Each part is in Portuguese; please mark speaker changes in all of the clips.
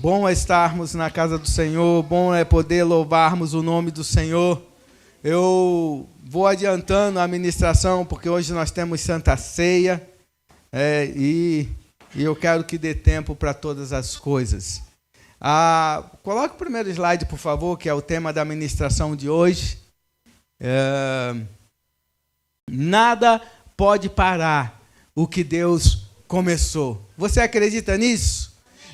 Speaker 1: Bom é estarmos na casa do Senhor, bom é poder louvarmos o nome do Senhor. Eu vou adiantando a ministração, porque hoje nós temos Santa Ceia, e eu quero que dê tempo para todas as coisas. Coloque o primeiro slide, por favor, que é o tema da ministração de hoje. Nada pode parar o que Deus começou. Você acredita nisso?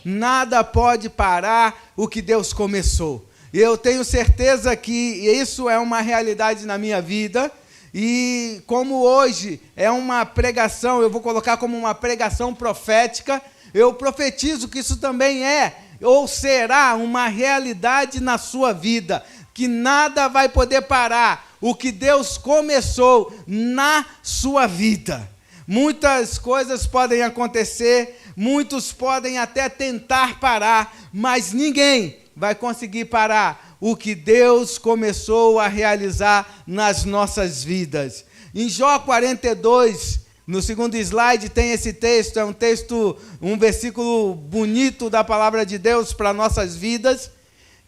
Speaker 1: Nada pode parar o que Deus começou. Eu tenho certeza que isso é uma realidade na minha vida. E como hoje é uma pregação, eu vou colocar como uma pregação profética, eu profetizo que isso também é ou será uma realidade na sua vida, que nada vai poder parar o que Deus começou na sua vida. Muitas coisas podem acontecer, muitos podem até tentar parar, mas ninguém vai conseguir parar o que Deus começou a realizar nas nossas vidas. Em Jó 42, no segundo slide, tem esse texto, é um texto, um versículo bonito da palavra de Deus para nossas vidas,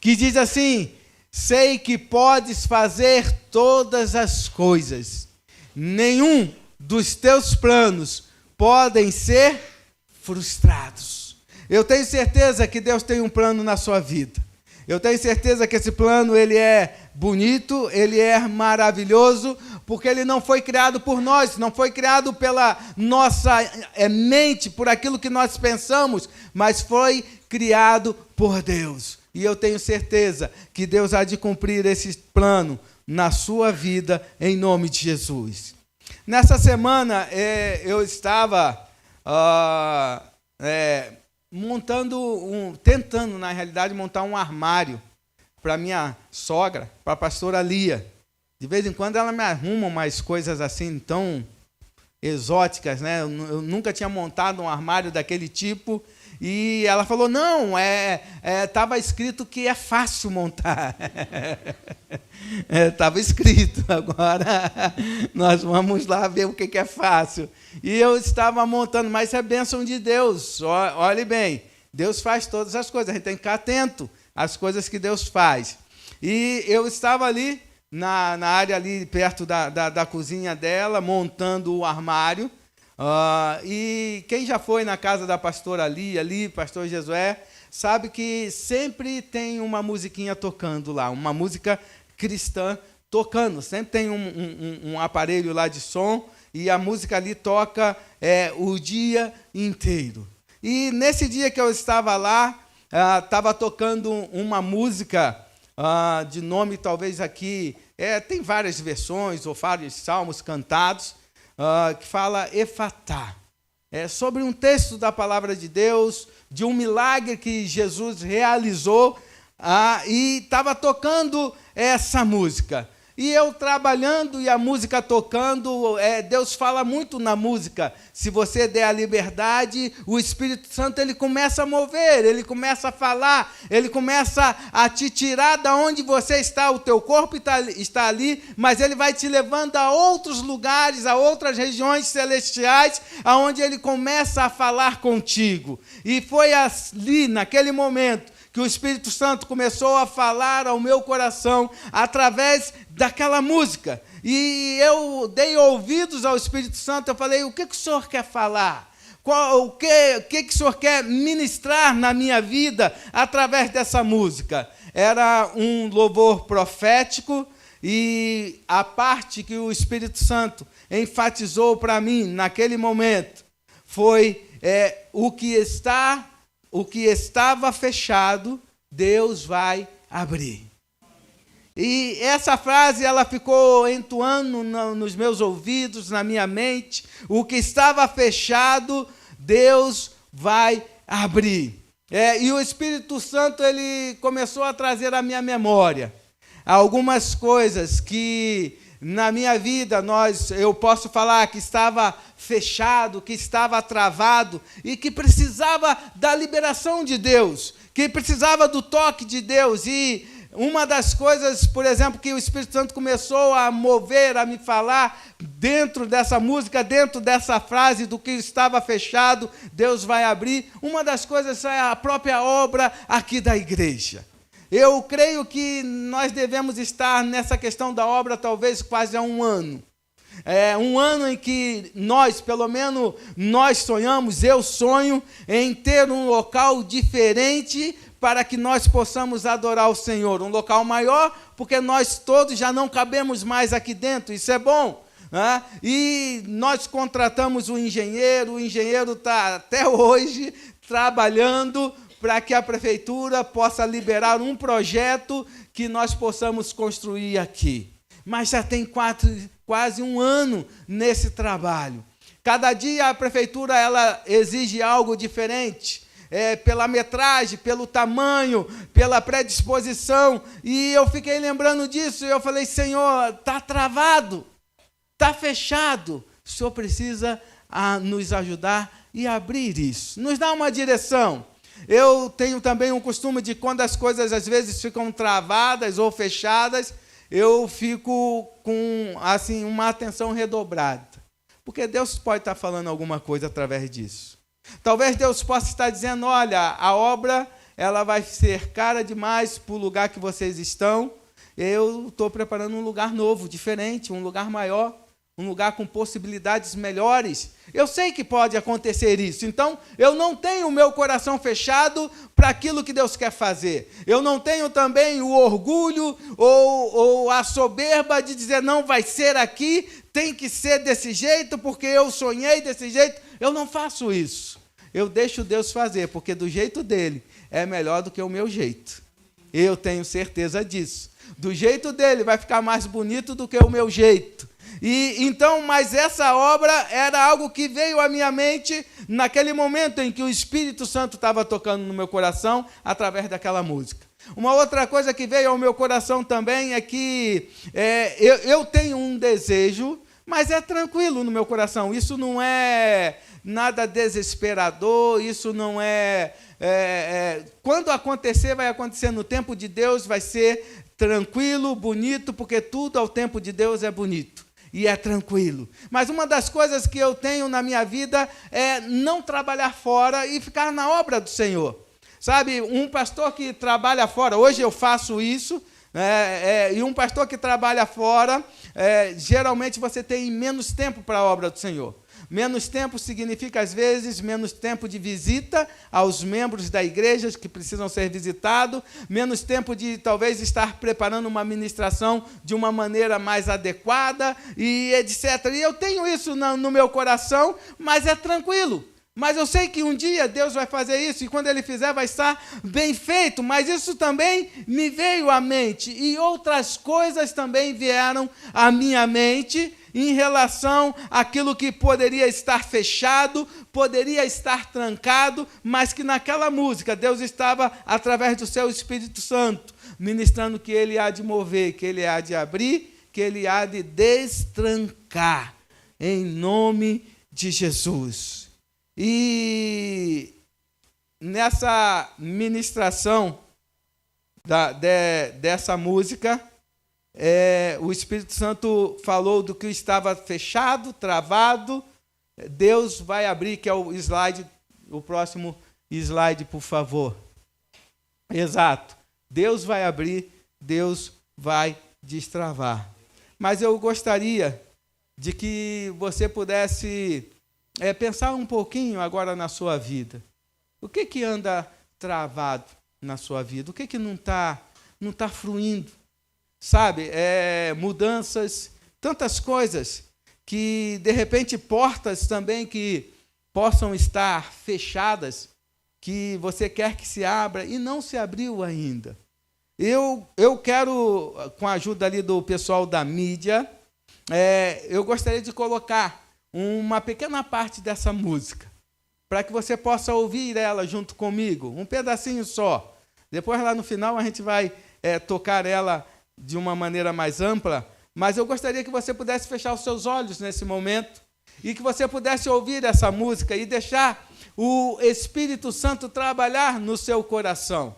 Speaker 1: que diz assim: sei que podes fazer todas as coisas, nenhum dos teus planos podem ser frustrados. Eu tenho certeza que Deus tem um plano na sua vida. Eu tenho certeza que esse plano ele é bonito, ele é maravilhoso, porque ele não foi criado por nós, não foi criado pela nossa mente, por aquilo que nós pensamos, mas foi criado por Deus. E eu tenho certeza que Deus há de cumprir esse plano na sua vida, em nome de Jesus. Nessa semana, eu estava tentando, na realidade, montar um armário para minha sogra, para a pastora Lia. De vez em quando ela me arruma umas coisas assim tão exóticas, né? Eu nunca tinha montado um armário daquele tipo. E ela falou, não, estava escrito que é fácil montar. Estava escrito, agora nós vamos lá ver o que é fácil. E eu estava montando, mas é bênção de Deus, olhe bem, Deus faz todas as coisas, a gente tem que ficar atento às coisas que Deus faz. E eu estava ali, na área ali perto da cozinha dela, montando o armário. E quem já foi na casa da pastora ali, pastor Jesué, sabe que sempre tem uma musiquinha tocando lá, uma música cristã tocando, sempre tem um aparelho lá de som, e a música ali toca o dia inteiro. E nesse dia que eu estava lá, estava tocando uma música de nome, talvez aqui, tem várias versões, ou vários salmos cantados, que fala Efatá. É sobre um texto da palavra de Deus, de um milagre que Jesus realizou, e estava tocando essa música. E eu trabalhando e a música tocando, Deus fala muito na música. Se você der a liberdade, o Espírito Santo ele começa a mover, ele começa a falar, ele começa a te tirar da onde você está, o teu corpo está ali, mas ele vai te levando a outros lugares, a outras regiões celestiais, aonde ele começa a falar contigo. E foi ali, naquele momento, que o Espírito Santo começou a falar ao meu coração através daquela música. E eu dei ouvidos ao Espírito Santo, eu falei, o que o Senhor quer falar? O que o Senhor quer ministrar na minha vida através dessa música? Era um louvor profético, e a parte que o Espírito Santo enfatizou para mim naquele momento foi o que estava fechado, Deus vai abrir. E essa frase ela ficou entoando nos meus ouvidos, na minha mente. O que estava fechado, Deus vai abrir. E o Espírito Santo ele começou a trazer à minha memória algumas coisas que na minha vida eu posso falar que estava fechado, que estava travado e que precisava da liberação de Deus, que precisava do toque de Deus. E uma das coisas, por exemplo, que o Espírito Santo começou a mover, a me falar dentro dessa música, dentro dessa frase do que estava fechado, Deus vai abrir. Uma das coisas é a própria obra aqui da igreja. Eu creio que nós devemos estar nessa questão da obra talvez quase há um ano. É um ano em que nós, pelo menos nós sonhamos, eu sonho em ter um local diferente para que nós possamos adorar o Senhor. Um local maior, porque nós todos já não cabemos mais aqui dentro, isso é bom. Né? E nós contratamos o engenheiro está até hoje trabalhando para que a prefeitura possa liberar um projeto que nós possamos construir aqui. Mas já tem quase um ano nesse trabalho. Cada dia a prefeitura ela exige algo diferente, pela metragem, pelo tamanho, pela predisposição. E eu fiquei lembrando disso, e eu falei, Senhor, está travado, está fechado. O Senhor precisa nos ajudar e abrir isso, nos dar uma direção. Eu tenho também um costume de, quando as coisas às vezes ficam travadas ou fechadas, eu fico com assim, uma atenção redobrada. Porque Deus pode estar falando alguma coisa através disso. Talvez Deus possa estar dizendo, olha, a obra ela vai ser cara demais para o lugar que vocês estão. Eu estou preparando um lugar novo, diferente, um lugar maior, um lugar com possibilidades melhores. Eu sei que pode acontecer isso. Então, eu não tenho o meu coração fechado para aquilo que Deus quer fazer. Eu não tenho também o orgulho ou a soberba de dizer, não vai ser aqui, tem que ser desse jeito, porque eu sonhei desse jeito. Eu não faço isso. Eu deixo Deus fazer, porque do jeito dele é melhor do que o meu jeito. Eu tenho certeza disso. Do jeito dele vai ficar mais bonito do que o meu jeito. Então, mas essa obra era algo que veio à minha mente naquele momento em que o Espírito Santo estava tocando no meu coração através daquela música. Uma outra coisa que veio ao meu coração também é que eu tenho um desejo, mas é tranquilo no meu coração. Isso não é nada desesperador, isso não quando acontecer, vai acontecer no tempo de Deus, vai ser tranquilo, bonito, porque tudo ao tempo de Deus é bonito. E é tranquilo. Mas uma das coisas que eu tenho na minha vida é não trabalhar fora e ficar na obra do Senhor. Sabe, um pastor que trabalha fora, hoje eu faço isso, e um pastor que trabalha fora, geralmente você tem menos tempo para a obra do Senhor. Menos tempo significa, às vezes, menos tempo de visita aos membros da igreja que precisam ser visitados, menos tempo de, talvez, estar preparando uma ministração de uma maneira mais adequada, e etc. E eu tenho isso no meu coração, mas é tranquilo. Mas eu sei que um dia Deus vai fazer isso, e quando Ele fizer vai estar bem feito. Mas isso também me veio à mente, e outras coisas também vieram à minha mente, em relação àquilo que poderia estar fechado, poderia estar trancado, mas que naquela música Deus estava, através do seu Espírito Santo, ministrando que Ele há de mover, que Ele há de abrir, que Ele há de destrancar, em nome de Jesus. E nessa ministração dessa música, o Espírito Santo falou do que estava fechado, travado. Deus vai abrir, que é o próximo slide, por favor. Exato. Deus vai abrir, Deus vai destravar. Mas eu gostaria de que você pudesse pensar um pouquinho agora na sua vida. O que anda travado na sua vida? O que não tá fluindo? Sabe, mudanças, tantas coisas, que de repente portas também que possam estar fechadas, que você quer que se abra e não se abriu ainda. Eu quero, com a ajuda ali do pessoal da mídia, eu gostaria de colocar uma pequena parte dessa música, para que você possa ouvir ela junto comigo, um pedacinho só. Depois lá no final a gente vai tocar ela de uma maneira mais ampla, mas eu gostaria que você pudesse fechar os seus olhos nesse momento e que você pudesse ouvir essa música e deixar o Espírito Santo trabalhar no seu coração.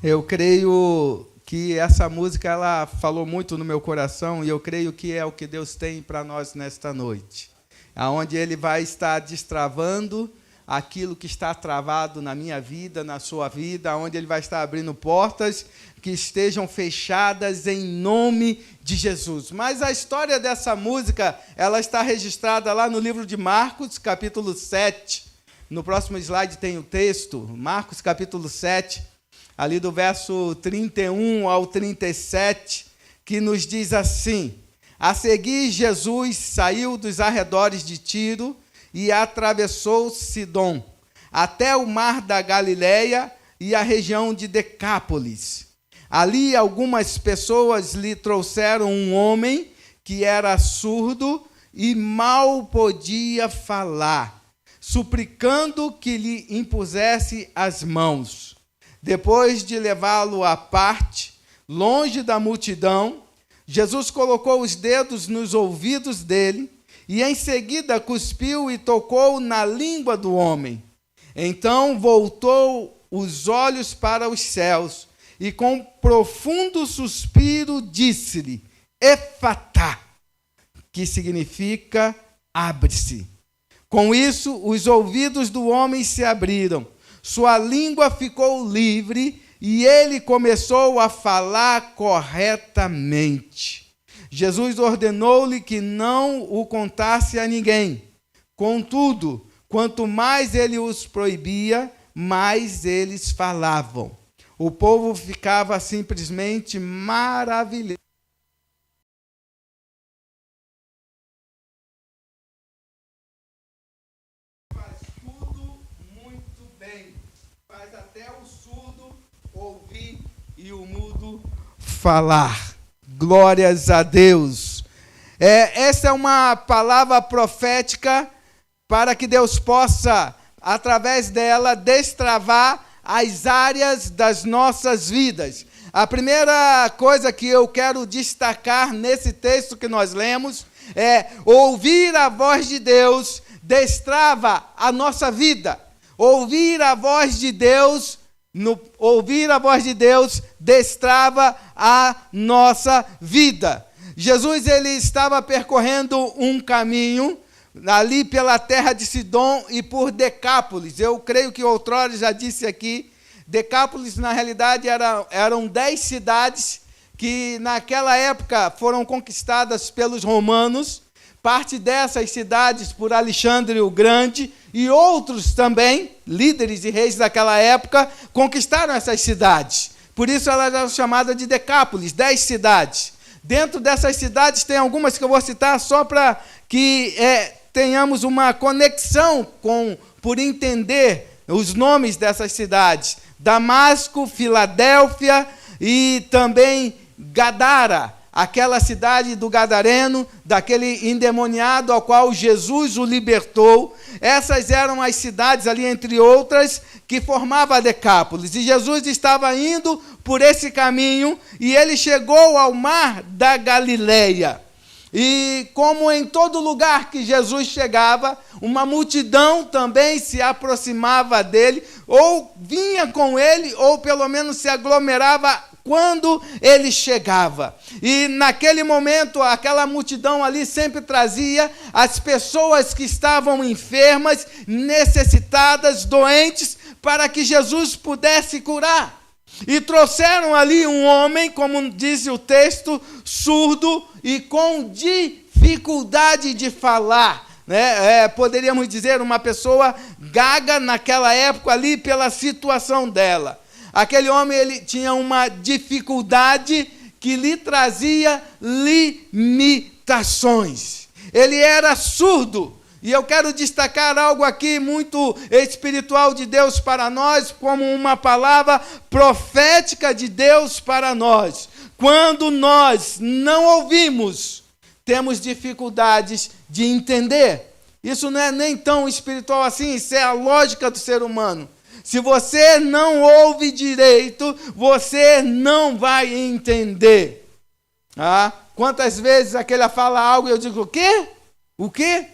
Speaker 1: Eu creio que essa música ela falou muito no meu coração e eu creio que é o que Deus tem para nós nesta noite. Aonde Ele vai estar destravando aquilo que está travado na minha vida, na sua vida, onde Ele vai estar abrindo portas que estejam fechadas em nome de Jesus. Mas a história dessa música, ela está registrada lá no livro de Marcos, capítulo 7. No próximo slide tem o texto, Marcos, capítulo 7, ali do verso 31 ao 37, que nos diz assim: a seguir, Jesus saiu dos arredores de Tiro e atravessou Sidom, até o mar da Galileia e a região de Decápolis. Ali algumas pessoas lhe trouxeram um homem que era surdo e mal podia falar, suplicando que lhe impusesse as mãos. Depois de levá-lo à parte, longe da multidão, Jesus colocou os dedos nos ouvidos dele e em seguida cuspiu e tocou na língua do homem. Então voltou os olhos para os céus e com profundo suspiro disse-lhe: Efatá, que significa abre-se. Com isso, os ouvidos do homem se abriram, sua língua ficou livre e ele começou a falar corretamente. Jesus ordenou-lhe que não o contasse a ninguém. Contudo, quanto mais ele os proibia, mais eles falavam. O povo ficava simplesmente maravilhado. Faz tudo muito bem. Faz até o surdo ouvir e o mudo falar. Glórias a Deus. Essa é uma palavra profética para que Deus possa, através dela, destravar as áreas das nossas vidas. A primeira coisa que eu quero destacar nesse texto que nós lemos é ouvir a voz de Deus destrava a nossa vida. Ouvir a voz de Deus, ouvir a voz de Deus destrava a nossa vida. Jesus ele estava percorrendo um caminho ali pela terra de Sidom e por Decápolis. Eu creio que outrora já disse aqui, Decápolis na realidade eram 10 cidades que naquela época foram conquistadas pelos romanos, parte dessas cidades por Alexandre o Grande e outros também, líderes e reis daquela época, conquistaram essas cidades. Por isso elas eram chamadas de Decápolis, 10 cidades. Dentro dessas cidades tem algumas que eu vou citar só para que tenhamos uma conexão por entender os nomes dessas cidades. Damasco, Filadélfia e também Gadara, aquela cidade do Gadareno, daquele endemoniado ao qual Jesus o libertou. Essas eram as cidades ali, entre outras, que formavam a Decápolis. E Jesus estava indo por esse caminho e ele chegou ao mar da Galileia. E como em todo lugar que Jesus chegava, uma multidão também se aproximava dele, ou vinha com ele, ou pelo menos se aglomerava quando ele chegava. E naquele momento, aquela multidão ali sempre trazia as pessoas que estavam enfermas, necessitadas, doentes, para que Jesus pudesse curar. E trouxeram ali um homem, como diz o texto, surdo e com dificuldade de falar. Poderíamos dizer uma pessoa gaga naquela época ali pela situação dela. Aquele homem ele tinha uma dificuldade que lhe trazia limitações. Ele era surdo. E eu quero destacar algo aqui muito espiritual de Deus para nós, como uma palavra profética de Deus para nós. Quando nós não ouvimos, temos dificuldades de entender. Isso não é nem tão espiritual assim, isso é a lógica do ser humano. Se você não ouve direito, você não vai entender. Quantas vezes aquele fala algo e eu digo, o quê? O quê?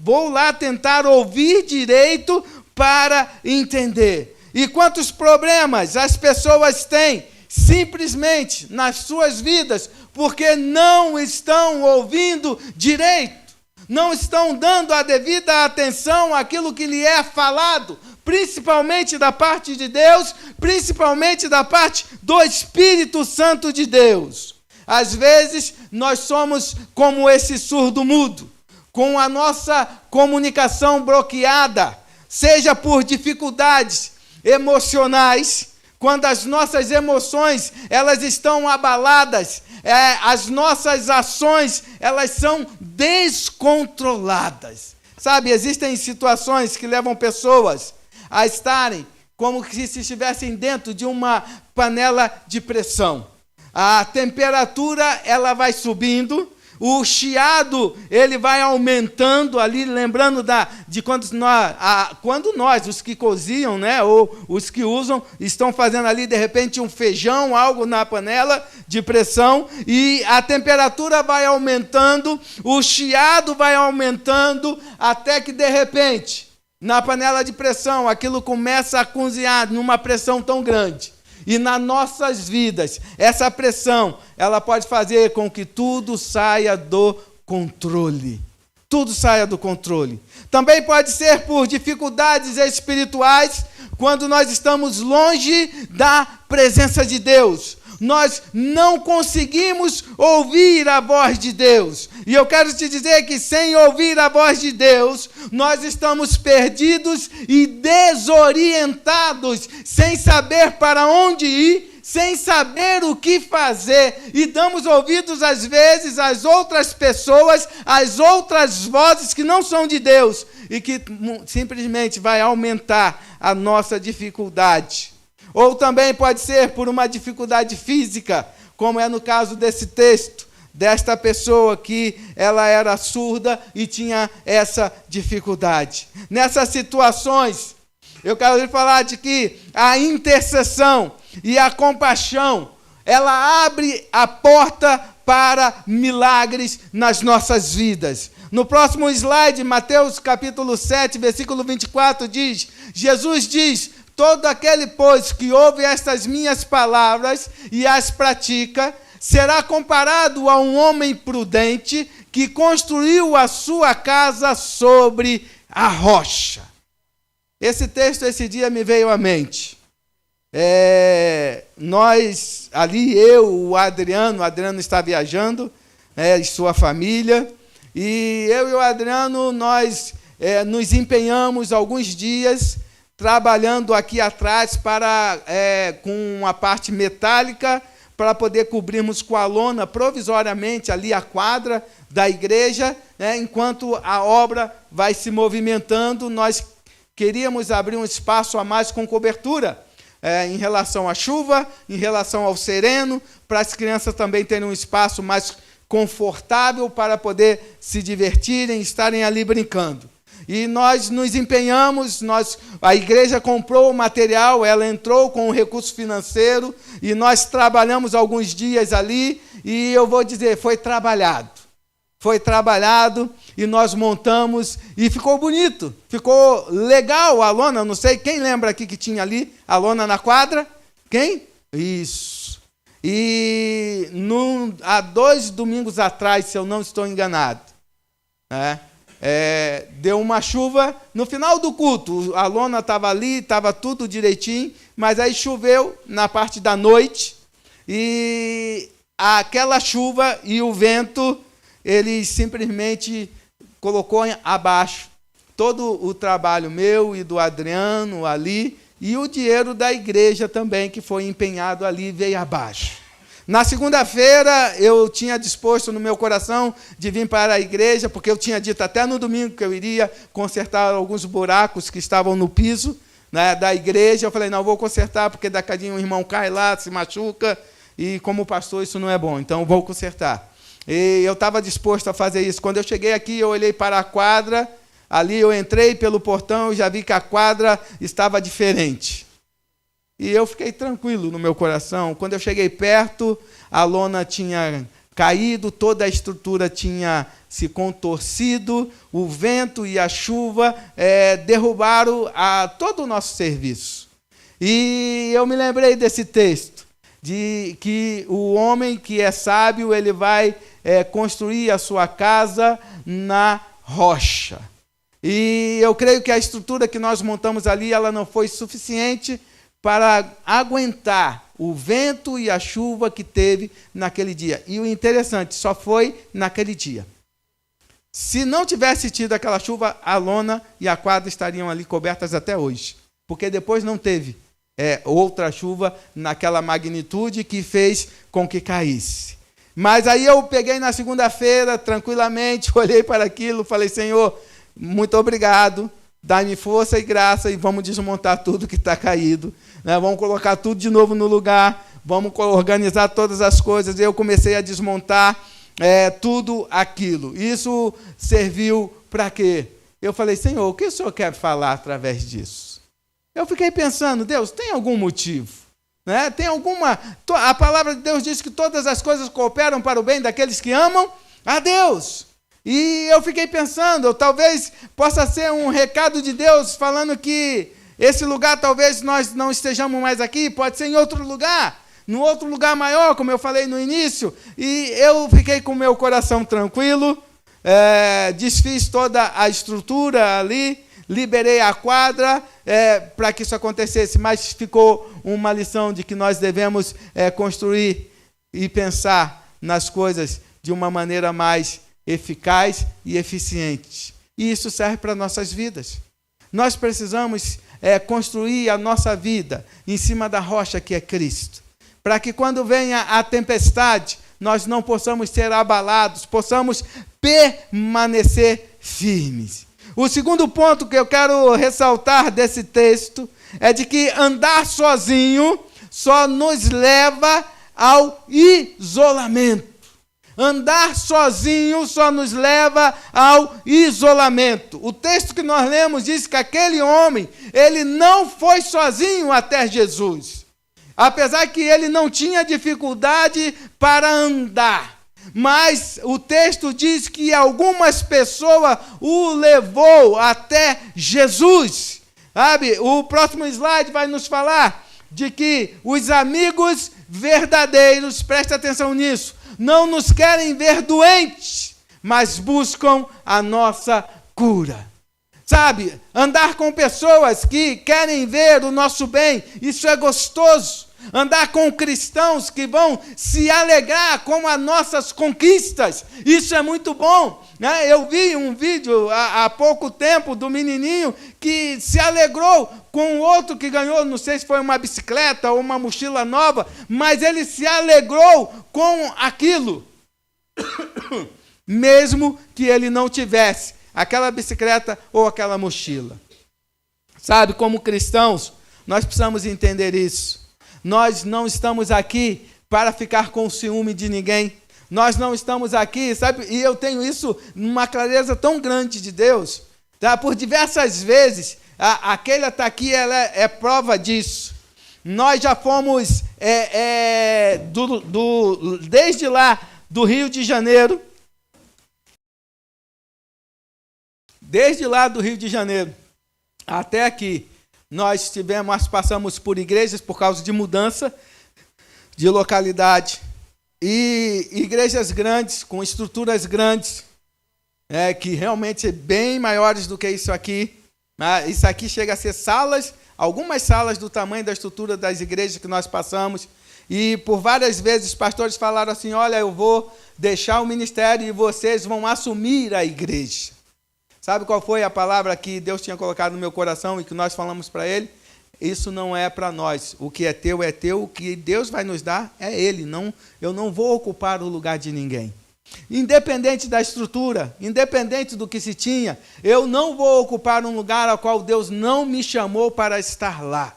Speaker 1: Vou lá tentar ouvir direito para entender. E quantos problemas as pessoas têm simplesmente nas suas vidas porque não estão ouvindo direito, não estão dando a devida atenção àquilo que lhe é falado, principalmente da parte de Deus, principalmente da parte do Espírito Santo de Deus. Às vezes nós somos como esse surdo mudo, com a nossa comunicação bloqueada, seja por dificuldades emocionais, quando as nossas emoções elas estão abaladas, as nossas ações elas são descontroladas. Sabe, existem situações que levam pessoas a estarem como se estivessem dentro de uma panela de pressão. A temperatura ela vai subindo, o chiado ele vai aumentando ali, lembrando de quando nós, os que cozinham, ou os que usam, estão fazendo ali de repente um feijão, algo na panela de pressão, e a temperatura vai aumentando, o chiado vai aumentando, até que de repente, na panela de pressão, aquilo começa a cozinhar numa pressão tão grande. E nas nossas vidas, essa pressão, ela pode fazer com que tudo saia do controle. tudo saia do controle. Também pode ser por dificuldades espirituais, quando nós estamos longe da presença de Deus. Nós não conseguimos ouvir a voz de Deus. E eu quero te dizer que sem ouvir a voz de Deus, nós estamos perdidos e desorientados, sem saber para onde ir, sem saber o que fazer. E damos ouvidos, às vezes, às outras pessoas, às outras vozes que não são de Deus, e que simplesmente vai aumentar a nossa dificuldade. Ou também pode ser por uma dificuldade física, como é no caso desse texto, desta pessoa que ela era surda e tinha essa dificuldade. Nessas situações, eu quero lhe falar de que a intercessão e a compaixão, ela abre a porta para milagres nas nossas vidas. No próximo slide, Mateus capítulo 7, versículo 24, Jesus diz: todo aquele, pois, que ouve estas minhas palavras e as pratica, será comparado a um homem prudente que construiu a sua casa sobre a rocha. Esse texto, esse dia, me veio à mente. Nós, ali, o Adriano está viajando, e sua família, e eu e o Adriano, nós nos empenhamos alguns dias trabalhando aqui atrás com a parte metálica, para poder cobrirmos com a lona provisoriamente ali a quadra da igreja, enquanto a obra vai se movimentando. Nós queríamos abrir um espaço a mais com cobertura, em relação à chuva, em relação ao sereno, para as crianças também terem um espaço mais confortável para poder se divertirem, estarem ali brincando. E nós nos empenhamos, a igreja comprou o material, ela entrou com o recurso financeiro, e nós trabalhamos alguns dias ali, e eu vou dizer, foi trabalhado, e nós montamos, e ficou bonito, ficou legal a lona. Não sei, quem lembra aqui que tinha ali a lona na quadra? Quem? Isso. E há 2 domingos atrás, se eu não estou enganado, deu uma chuva no final do culto, a lona estava ali, estava tudo direitinho, mas aí choveu na parte da noite, e aquela chuva e o vento, ele simplesmente colocou abaixo todo o trabalho meu e do Adriano ali, e o dinheiro da igreja também, que foi empenhado ali, veio abaixo. Na segunda-feira, eu tinha disposto no meu coração de vir para a igreja, porque eu tinha dito até no domingo que eu iria consertar alguns buracos que estavam no piso, da igreja. Eu falei, não, vou consertar, porque daqui a pouco um irmão cai lá, se machuca, e como pastor isso não é bom, então vou consertar. E eu estava disposto a fazer isso. Quando eu cheguei aqui, eu olhei para a quadra, ali eu entrei pelo portão, e já vi que a quadra estava diferente. E eu fiquei tranquilo no meu coração. Quando eu cheguei perto, a lona tinha caído, toda a estrutura tinha se contorcido, o vento e a chuva derrubaram todo o nosso serviço. E eu me lembrei desse texto, de que o homem que é sábio, ele vai construir a sua casa na rocha. E eu creio que a estrutura que nós montamos ali, ela não foi suficiente para aguentar o vento e a chuva que teve naquele dia. E o interessante, só foi naquele dia. Se não tivesse tido aquela chuva, a lona e a quadra estariam ali cobertas até hoje. Porque depois não teve outra chuva naquela magnitude que fez com que caísse. Mas aí eu peguei na segunda-feira, tranquilamente, olhei para aquilo, falei, Senhor, muito obrigado, dá-me força e graça, e vamos desmontar tudo que está caído. Vamos colocar tudo de novo no lugar, vamos organizar todas as coisas. E eu comecei a desmontar tudo aquilo. Isso serviu para quê? Eu falei, Senhor, o que o Senhor quer falar através disso? Eu fiquei pensando, Deus, tem algum motivo? Tem alguma... A palavra de Deus diz que todas as coisas cooperam para o bem daqueles que amam a Deus. E eu fiquei pensando, talvez possa ser um recado de Deus falando que esse lugar talvez nós não estejamos mais aqui, pode ser em outro lugar, num outro lugar maior, como eu falei no início. E eu fiquei com o meu coração tranquilo, desfiz toda a estrutura ali, liberei a quadra para que isso acontecesse, mas ficou uma lição de que nós devemos construir e pensar nas coisas de uma maneira mais eficaz e eficiente. E isso serve para nossas vidas. Nós precisamos construir a nossa vida em cima da rocha que é Cristo, para que quando venha a tempestade, nós não possamos ser abalados, possamos permanecer firmes. O segundo ponto que eu quero ressaltar desse texto é de que andar sozinho só nos leva ao isolamento. Andar sozinho só nos leva ao isolamento. O texto que nós lemos diz que aquele homem, ele não foi sozinho até Jesus. Apesar que ele não tinha dificuldade para andar. Mas o texto diz que algumas pessoas o levou até Jesus. Sabe? O próximo slide vai nos falar de que os amigos verdadeiros, presta atenção nisso, não nos querem ver doentes, mas buscam a nossa cura. Sabe, andar com pessoas que querem ver o nosso bem, isso é gostoso. Andar com cristãos que vão se alegrar com as nossas conquistas, isso é muito bom. Eu vi um vídeo há pouco tempo do menininho que se alegrou com o outro que ganhou, não sei se foi uma bicicleta ou uma mochila nova, mas ele se alegrou com aquilo, mesmo que ele não tivesse aquela bicicleta ou aquela mochila. Sabe, como cristãos, nós precisamos entender isso. Nós não estamos aqui para ficar com ciúme de ninguém. Nós não estamos aqui, sabe? E eu tenho isso numa clareza tão grande de Deus. Tá? Por diversas vezes, aquele está aqui, ela é prova disso. Nós já fomos, desde lá do Rio de Janeiro, até aqui, nós passamos por igrejas por causa de mudança de localidade. E igrejas grandes, com estruturas grandes, que realmente é bem maiores do que isso aqui. Isso aqui chega a ser salas, algumas salas do tamanho da estrutura das igrejas que nós passamos. E por várias vezes pastores falaram assim, olha, eu vou deixar o ministério e vocês vão assumir a igreja. Sabe qual foi a palavra que Deus tinha colocado no meu coração e que nós falamos para ele? Isso não é para nós. O que é teu, o que Deus vai nos dar é Ele. Eu não vou ocupar o lugar de ninguém. Independente da estrutura, independente do que se tinha, eu não vou ocupar um lugar ao qual Deus não me chamou para estar lá.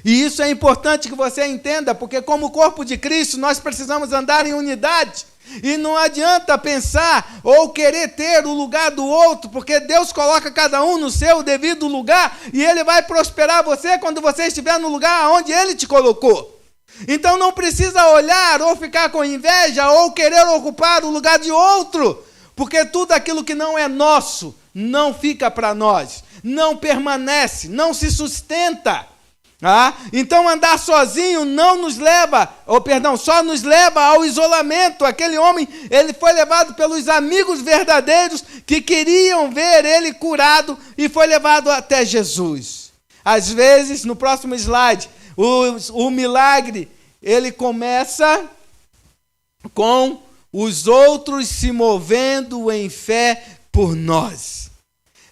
Speaker 1: E isso é importante que você entenda, porque como corpo de Cristo, nós precisamos andar em unidade. E não adianta pensar ou querer ter o lugar do outro, porque Deus coloca cada um no seu devido lugar e Ele vai prosperar você quando você estiver no lugar onde Ele te colocou. Então não precisa olhar ou ficar com inveja ou querer ocupar o lugar de outro, porque tudo aquilo que não é nosso não fica para nós, não permanece, não se sustenta. Então andar sozinho só nos leva ao isolamento. Aquele homem, ele foi levado pelos amigos verdadeiros que queriam ver ele curado e foi levado até Jesus. Às vezes, no próximo slide, o milagre, ele começa com os outros se movendo em fé por nós.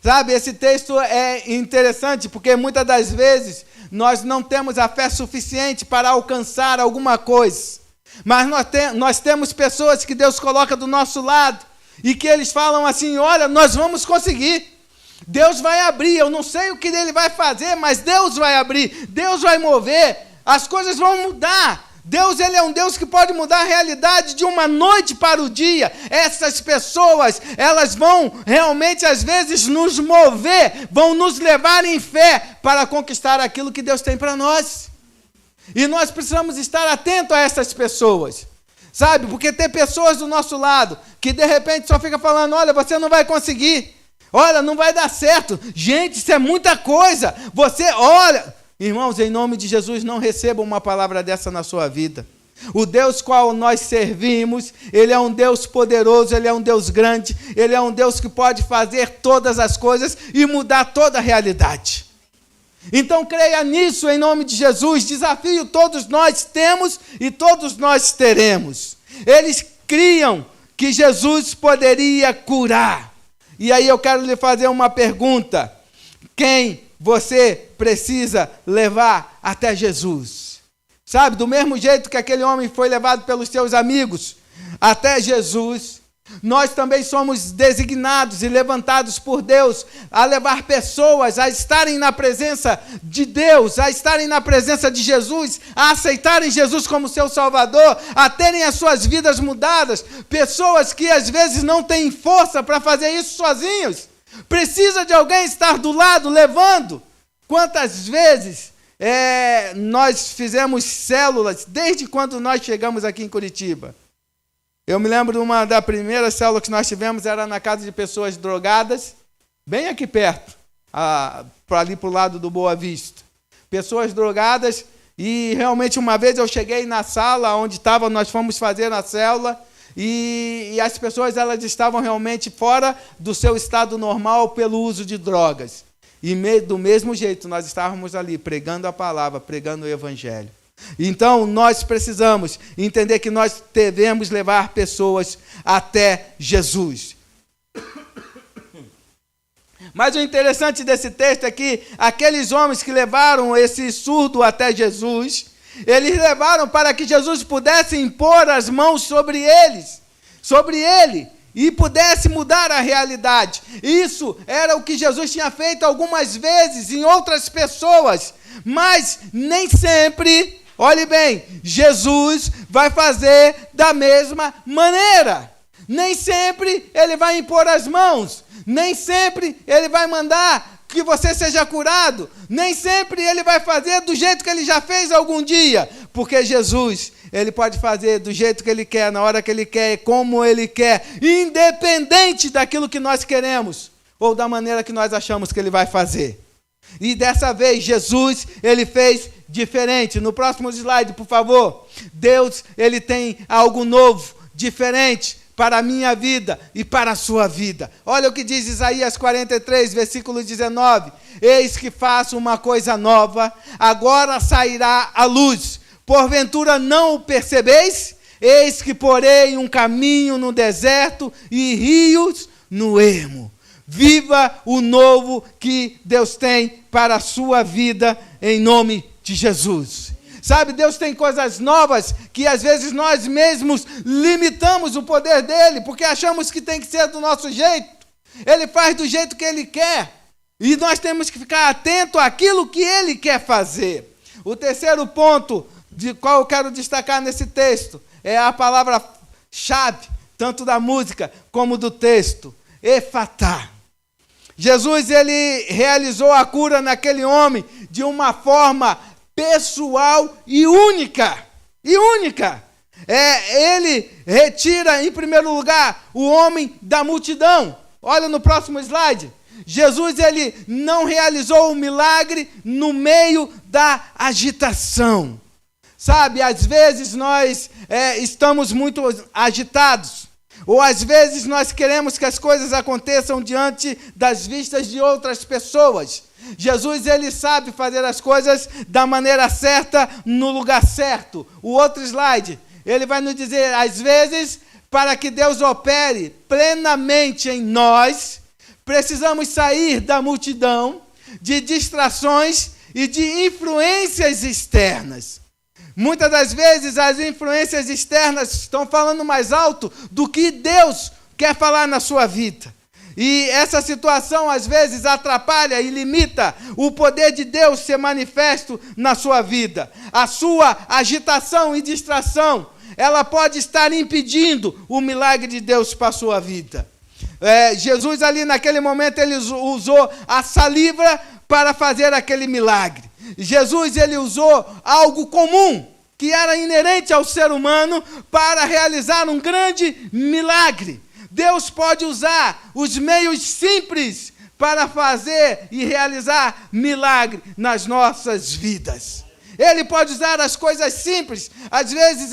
Speaker 1: Sabe, esse texto é interessante porque muitas das vezes nós não temos a fé suficiente para alcançar alguma coisa. Mas nós temos pessoas que Deus coloca do nosso lado e que eles falam assim, olha, nós vamos conseguir. Deus vai abrir, eu não sei o que Ele vai fazer, mas Deus vai abrir, Deus vai mover, as coisas vão mudar. Deus, Ele é um Deus que pode mudar a realidade de uma noite para o dia. Essas pessoas, elas vão realmente, às vezes, nos mover, vão nos levar em fé para conquistar aquilo que Deus tem para nós. E nós precisamos estar atentos a essas pessoas, sabe? Porque tem pessoas do nosso lado que, de repente, só fica falando, olha, você não vai conseguir, olha, não vai dar certo. Gente, isso é muita coisa. Olha... Irmãos, em nome de Jesus, não recebam uma palavra dessa na sua vida. O Deus qual nós servimos, Ele é um Deus poderoso, Ele é um Deus grande, Ele é um Deus que pode fazer todas as coisas e mudar toda a realidade. Então creia nisso em nome de Jesus. Desafio todos nós temos e todos nós teremos. Eles criam que Jesus poderia curar. E aí eu quero lhe fazer uma pergunta. Quem você precisa levar até Jesus? Sabe, do mesmo jeito que aquele homem foi levado pelos seus amigos até Jesus, nós também somos designados e levantados por Deus a levar pessoas a estarem na presença de Deus, a estarem na presença de Jesus, a aceitarem Jesus como seu Salvador, a terem as suas vidas mudadas. Pessoas que às vezes não têm força para fazer isso sozinhos. Precisa de alguém estar do lado, levando. Quantas vezes nós fizemos células desde quando nós chegamos aqui em Curitiba? Eu me lembro da primeira célula que nós tivemos, era na casa de pessoas drogadas, bem aqui perto, ali para o lado do Boa Vista. Pessoas drogadas, e realmente uma vez eu cheguei na sala onde nós fomos fazer a célula, e as pessoas elas estavam realmente fora do seu estado normal pelo uso de drogas. E do mesmo jeito nós estávamos ali pregando a palavra, pregando o evangelho. Então nós precisamos entender que nós devemos levar pessoas até Jesus. Mas o interessante desse texto é que aqueles homens que levaram esse surdo até Jesus, eles levaram para que Jesus pudesse impor as mãos sobre ele, e pudesse mudar a realidade. Isso era o que Jesus tinha feito algumas vezes em outras pessoas, mas nem sempre, olhe bem, Jesus vai fazer da mesma maneira. Nem sempre ele vai impor as mãos, nem sempre ele vai mandar que você seja curado, nem sempre ele vai fazer do jeito que ele já fez algum dia, porque Jesus, ele pode fazer do jeito que ele quer, na hora que ele quer, como ele quer, independente daquilo que nós queremos, ou da maneira que nós achamos que ele vai fazer. E dessa vez, Jesus, ele fez diferente. No próximo slide, por favor. Deus, ele tem algo novo, diferente, para a minha vida e para a sua vida. Olha o que diz Isaías 43, versículo 19. Eis que faço uma coisa nova, agora sairá a luz. Porventura não o percebeis? Eis que porei um caminho no deserto e rios no ermo. Viva o novo que Deus tem para a sua vida, em nome de Jesus. Sabe, Deus tem coisas novas que às vezes nós mesmos limitamos o poder dele, porque achamos que tem que ser do nosso jeito. Ele faz do jeito que ele quer. E nós temos que ficar atento àquilo que ele quer fazer. O terceiro ponto, de qual eu quero destacar nesse texto, é a palavra-chave, tanto da música como do texto, Efatá. Jesus, ele realizou a cura naquele homem de uma forma pessoal e única. Ele retira, em primeiro lugar, o homem da multidão. Olha no próximo slide. Jesus, ele não realizou o milagre no meio da agitação. Sabe, às vezes nós estamos muito agitados, ou às vezes nós queremos que as coisas aconteçam diante das vistas de outras pessoas. Jesus, ele sabe fazer as coisas da maneira certa, no lugar certo. O outro slide, ele vai nos dizer, às vezes, para que Deus opere plenamente em nós, precisamos sair da multidão, de distrações e de influências externas. Muitas das vezes as influências externas estão falando mais alto do que Deus quer falar na sua vida. E essa situação às vezes atrapalha e limita o poder de Deus ser manifesto na sua vida. A sua agitação e distração, ela pode estar impedindo o milagre de Deus para a sua vida. Jesus ali naquele momento ele usou a saliva para fazer aquele milagre. Jesus, ele usou algo comum, que era inerente ao ser humano, para realizar um grande milagre. Deus pode usar os meios simples para fazer e realizar milagre nas nossas vidas. Ele pode usar as coisas simples. Às vezes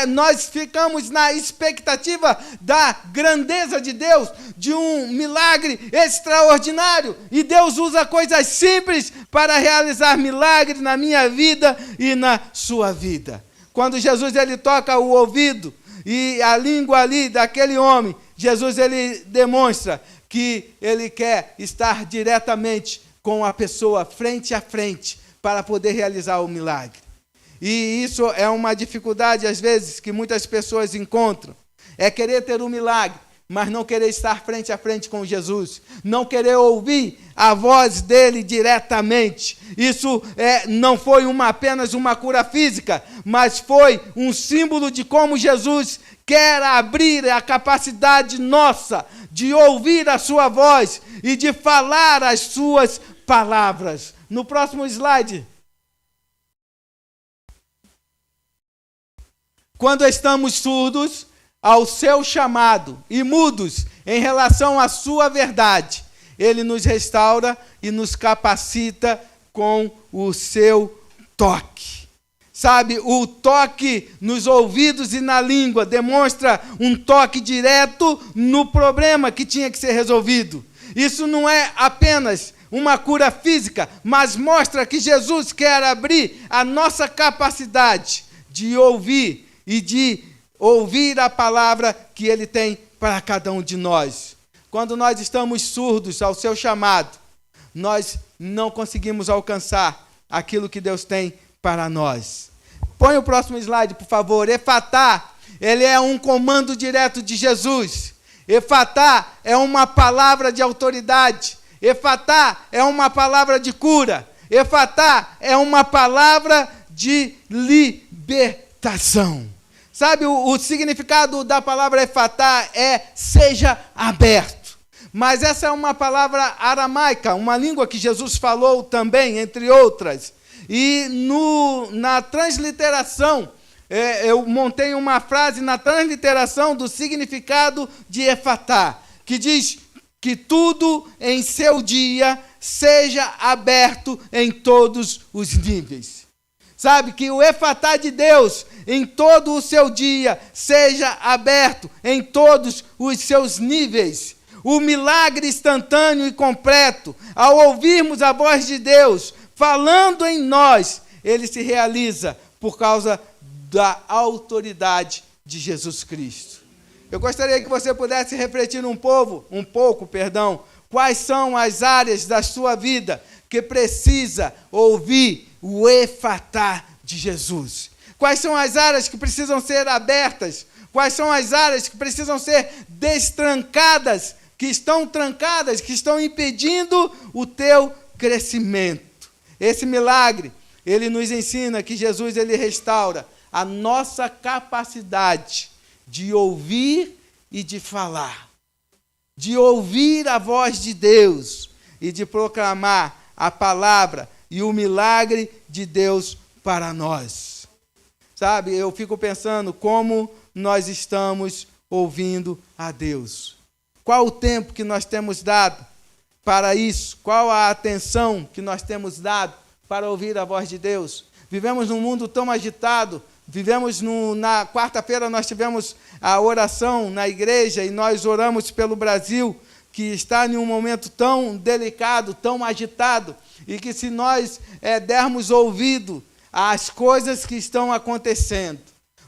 Speaker 1: nós ficamos na expectativa da grandeza de Deus, de um milagre extraordinário. E Deus usa coisas simples para realizar milagres na minha vida e na sua vida. Quando Jesus ele toca o ouvido e a língua ali daquele homem, Jesus ele demonstra que ele quer estar diretamente com a pessoa frente a frente para poder realizar o milagre. E isso é uma dificuldade, às vezes, que muitas pessoas encontram. É querer ter um milagre, mas não querer estar frente a frente com Jesus. Não querer ouvir a voz dele diretamente. Isso não foi apenas uma cura física, mas foi um símbolo de como Jesus quer abrir a capacidade nossa de ouvir a sua voz e de falar as suas palavras. No próximo slide. Quando estamos surdos ao seu chamado e mudos em relação à sua verdade, ele nos restaura e nos capacita com o seu toque. Sabe, o toque nos ouvidos e na língua demonstra um toque direto no problema que tinha que ser resolvido. Isso não é apenas uma cura física, mas mostra que Jesus quer abrir a nossa capacidade de ouvir e de ouvir a palavra que ele tem para cada um de nós. Quando nós estamos surdos ao seu chamado, nós não conseguimos alcançar aquilo que Deus tem para nós. Põe o próximo slide, por favor. Efatá, ele é um comando direto de Jesus. Efatá é uma palavra de autoridade. Efatá é uma palavra de cura. Efatá é uma palavra de libertação. Sabe, o significado da palavra efatá é seja aberto. Mas essa é uma palavra aramaica, uma língua que Jesus falou também, entre outras. E na transliteração, eu montei uma frase na transliteração do significado de efatá, que diz que tudo em seu dia seja aberto em todos os níveis. Sabe, que o efatá de Deus em todo o seu dia seja aberto em todos os seus níveis. O milagre instantâneo e completo, ao ouvirmos a voz de Deus falando em nós, ele se realiza por causa da autoridade de Jesus Cristo. Eu gostaria que você pudesse refletir um pouco, quais são as áreas da sua vida que precisa ouvir o efatá de Jesus. Quais são as áreas que precisam ser abertas? Quais são as áreas que precisam ser destrancadas, que estão trancadas, que estão impedindo o teu crescimento? Esse milagre, ele nos ensina que Jesus ele restaura a nossa capacidade de ouvir e de falar, de ouvir a voz de Deus e de proclamar a palavra e o milagre de Deus para nós. Sabe, eu fico pensando como nós estamos ouvindo a Deus. Qual o tempo que nós temos dado para isso? Qual a atenção que nós temos dado para ouvir a voz de Deus? Vivemos num mundo tão agitado. Na quarta-feira nós tivemos a oração na igreja e nós oramos pelo Brasil, que está em um momento tão delicado, tão agitado, e que se nós dermos ouvido às coisas que estão acontecendo,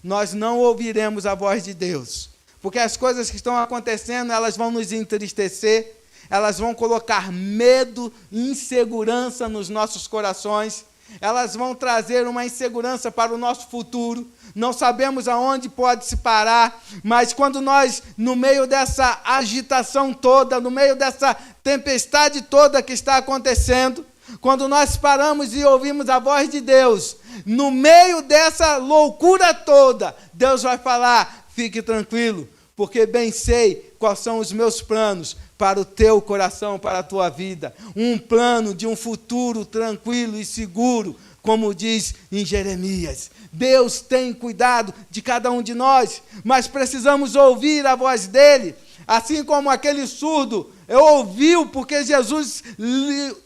Speaker 1: nós não ouviremos a voz de Deus. Porque as coisas que estão acontecendo, elas vão nos entristecer, elas vão colocar medo, insegurança nos nossos corações, elas vão trazer uma insegurança para o nosso futuro, não sabemos aonde pode se parar, mas quando nós, no meio dessa agitação toda, no meio dessa tempestade toda que está acontecendo, quando nós paramos e ouvimos a voz de Deus, no meio dessa loucura toda, Deus vai falar: fique tranquilo, porque bem sei quais são os meus planos para o teu coração, para a tua vida. Um plano de um futuro tranquilo e seguro, como diz em Jeremias. Deus tem cuidado de cada um de nós, mas precisamos ouvir a voz dele. Assim como aquele surdo ouviu, porque Jesus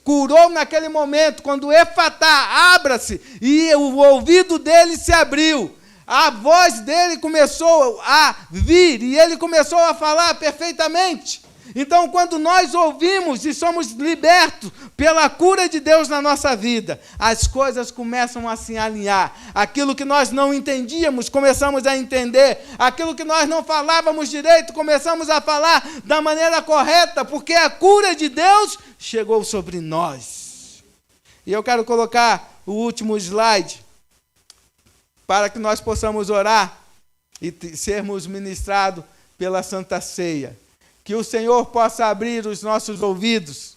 Speaker 1: curou naquele momento, quando Efatá, abra-se, e o ouvido dele se abriu. A voz dele começou a vir, e ele começou a falar perfeitamente. Então, quando nós ouvimos e somos libertos pela cura de Deus na nossa vida, as coisas começam a se alinhar. Aquilo que nós não entendíamos, começamos a entender. Aquilo que nós não falávamos direito, começamos a falar da maneira correta, porque a cura de Deus chegou sobre nós. E eu quero colocar o último slide, para que nós possamos orar e sermos ministrados pela Santa Ceia. Que o Senhor possa abrir os nossos ouvidos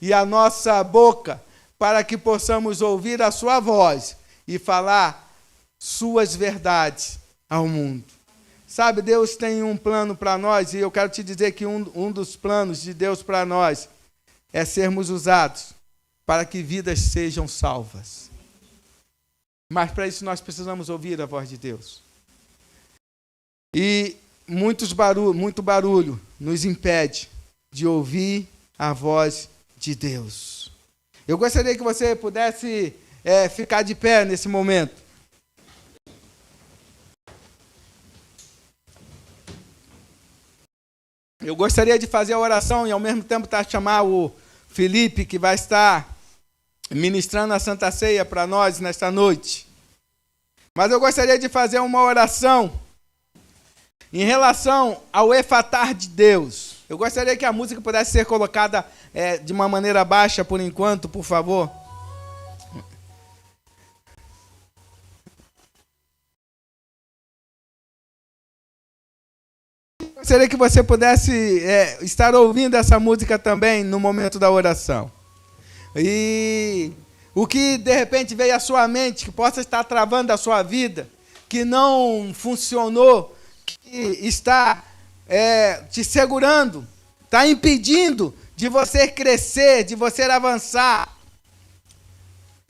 Speaker 1: e a nossa boca para que possamos ouvir a sua voz e falar suas verdades ao mundo. Sabe, Deus tem um plano para nós, e eu quero te dizer que um dos planos de Deus para nós é sermos usados para que vidas sejam salvas. Mas para isso nós precisamos ouvir a voz de Deus. E muito barulho nos impede de ouvir a voz de Deus. Eu gostaria que você pudesse ficar de pé nesse momento. Eu gostaria de fazer a oração e ao mesmo tempo chamar o Felipe, que vai estar ministrando a Santa Ceia para nós nesta noite. Mas eu gostaria de fazer uma oração em relação ao Efatá de Deus. Eu gostaria que a música pudesse ser colocada de uma maneira baixa por enquanto, por favor. Eu gostaria que você pudesse estar ouvindo essa música também no momento da oração. E o que de repente veio à sua mente, que possa estar travando a sua vida, que não funcionou, que está te segurando, está impedindo de você crescer, de você avançar.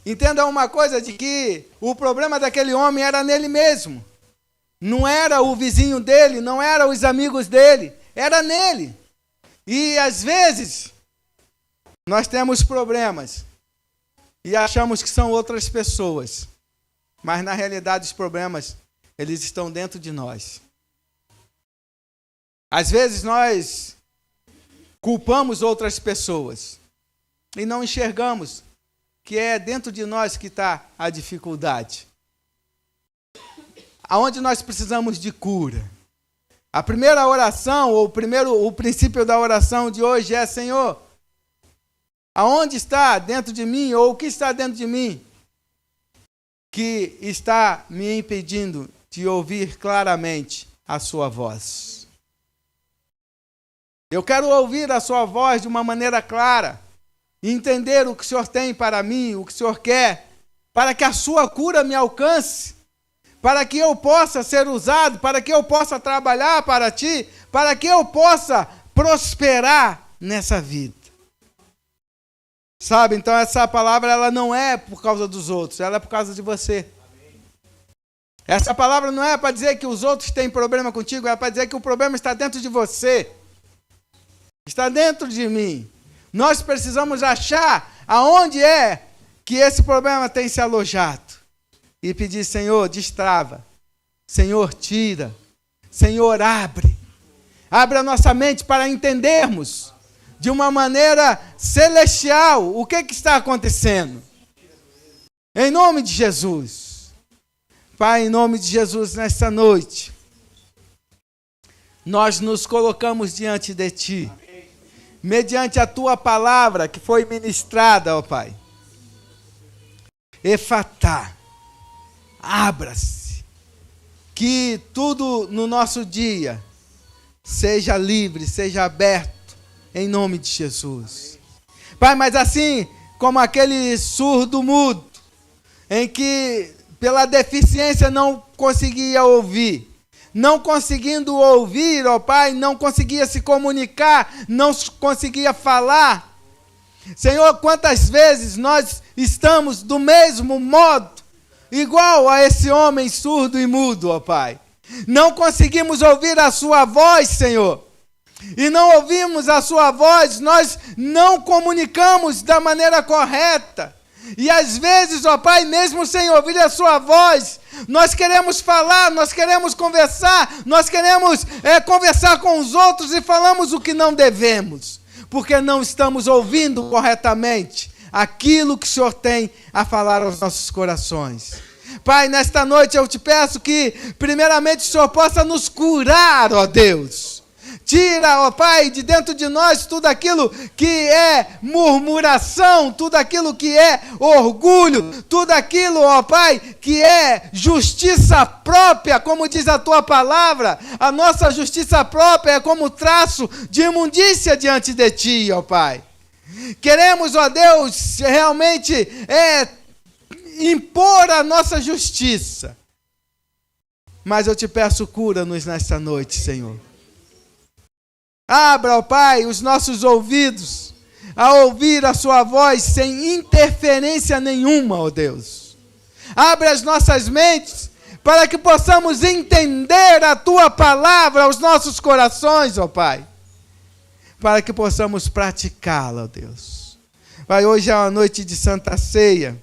Speaker 1: Entenda uma coisa, de que o problema daquele homem era nele mesmo. Não era o vizinho dele, não eram os amigos dele, era nele. E às vezes nós temos problemas e achamos que são outras pessoas. Mas na realidade os problemas, eles estão dentro de nós. Às vezes nós culpamos outras pessoas e não enxergamos que é dentro de nós que está a dificuldade. Aonde nós precisamos de cura. A primeira oração, ou o princípio da oração de hoje é: Senhor, aonde está dentro de mim, ou o que está dentro de mim, que está me impedindo de ouvir claramente a sua voz? Eu quero ouvir a sua voz de uma maneira clara, e entender o que o Senhor tem para mim, o que o Senhor quer, para que a sua cura me alcance, para que eu possa ser usado, para que eu possa trabalhar para ti, para que eu possa prosperar nessa vida. Sabe, então essa palavra ela não é por causa dos outros, ela é por causa de você. Essa palavra não é para dizer que os outros têm problema contigo, é para dizer que o problema está dentro de você. Está dentro de mim. Nós precisamos achar aonde é que esse problema tem se alojado. E pedir: Senhor, destrava. Senhor, tira. Senhor, abre. Abre a nossa mente para entendermos de uma maneira celestial o que está acontecendo. Em nome de Jesus. Pai, em nome de Jesus, nesta noite, nós nos colocamos diante de Ti. Mediante a Tua palavra que foi ministrada, ó Pai. Efatá, abra-se. Que tudo no nosso dia seja livre, seja aberto, em nome de Jesus. Pai, mas assim como aquele surdo mudo, em que pela deficiência não conseguia ouvir, não conseguindo ouvir, ó Pai, não conseguia se comunicar, não conseguia falar. Senhor, quantas vezes nós estamos do mesmo modo, igual a esse homem surdo e mudo, ó Pai. Não conseguimos ouvir a sua voz, Senhor. e não ouvimos a sua voz, nós não comunicamos da maneira correta. E às vezes, ó Pai, mesmo sem ouvir a sua voz, nós queremos falar, nós queremos conversar, nós queremos conversar com os outros e falamos o que não devemos, porque não estamos ouvindo corretamente aquilo que o Senhor tem a falar aos nossos corações. Pai, nesta noite eu te peço que, primeiramente, o Senhor possa nos curar, ó Deus. Tira, ó Pai, de dentro de nós tudo aquilo que é murmuração, tudo aquilo que é orgulho, tudo aquilo, ó Pai, que é justiça própria, como diz a Tua palavra. A nossa justiça própria é como traço de imundícia diante de Ti, ó Pai. Queremos, ó Deus, realmente impor a nossa justiça. Mas eu te peço, cura-nos nesta noite, Senhor. Abra, ó Pai, os nossos ouvidos a ouvir a sua voz sem interferência nenhuma, ó Deus. Abre as nossas mentes para que possamos entender a Tua palavra aos nossos corações, ó Pai. Para que possamos praticá-la, ó Deus. Pai, hoje é uma noite de Santa Ceia.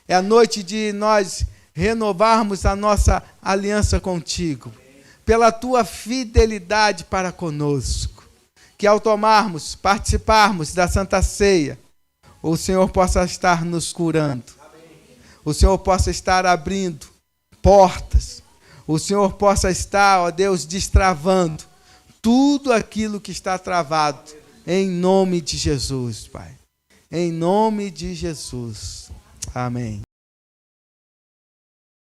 Speaker 1: É a noite de nós renovarmos a nossa aliança contigo, pela Tua fidelidade para conosco. Que ao participarmos da Santa Ceia, o Senhor possa estar nos curando. O Senhor possa estar abrindo portas. O Senhor possa estar, ó Deus, destravando tudo aquilo que está travado. Em nome de Jesus, Pai. Em nome de Jesus. Amém.